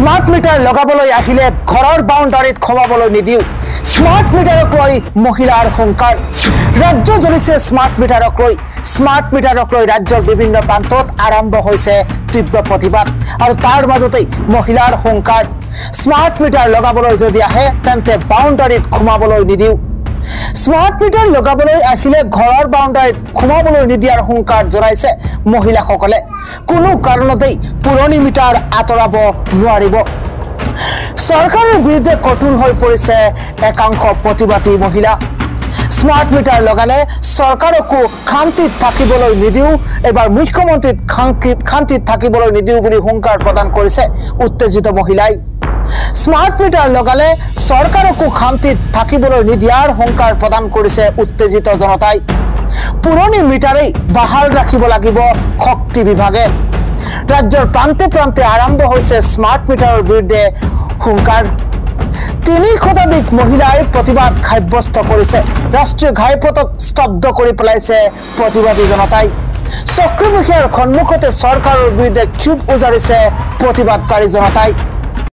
smart meter লগাবলৈ আহিলে ঘৰৰ বাউণ্ডাৰীত খোৱাবলৈ নিদিও স্মাৰ্ট মিটাৰক লৈ মহিলাৰ হুংকাৰ ৰাজ্য জ্বলিছে স্মাৰ্ট মিটাৰক লৈ ৰাজ্যৰ বিভিন্ন প্ৰান্তত আৰম্ভ হৈছে তীব্ৰ প্ৰতিবাদ আৰু তাৰ মাজতেই মহিলাৰ হুংকাৰ স্মাৰ্ট মিটাৰ লগাবলৈ যদি আহে তেন্তে বাউণ্ডাৰীত সোমাবলৈ নিদিও স্মাৰ্ট মিটাৰ লগাবলৈ আহিলে ঘৰৰ বাউণ্ডাৰীত সোমাবলৈ নিদিয়াৰ হুংকাৰ জনাইছে মহিলাসকলে কোনো কাৰণতেই পুৰণি মিটাৰ আঁতৰাব নোৱাৰিব সরকারের বিরুদ্ধে কঠোর হয়ে পড়েছে একাংশ প্রতিবাদী মহিলা স্মার্ট মিটার লগালে সরকারকো শান্তিত থাকিবলৈ নিদিও এবার মুখ্যমন্ত্রীক শান্তিত থাকিবলৈ নিদিও বলে হুংকার প্রদান করেছে উত্তেজিত মহিলাই স্মার্ট মিটার লগালে সরকারকো শান্তিত থাকিবলৈ নিদিয়ার হুংকার প্রদান করেছে উত্তেজিত জনতাই পুরনি মিটারেই বাহাল রাখিব লাগিব শক্তি বিভাগে রাজ্যের প্রান্তে প্রান্তে আরম্ভ হয়েছে স্মার্ট মিটারের বিরুদ্ধে হুংকার ৩০ শতাধিক মহিলাই প্রতিবাদ সাব্যস্ত করেছে রাষ্ট্রীয় ঘাইপথক স্তব্ধ করে পেলাইছে প্রতিবাদী জনতাই চক্রমুখীয়ার সন্মুখতে সরকারের বিরুদ্ধে ক্ষোভ উজারিছে প্রতিবাদকারী জনতাই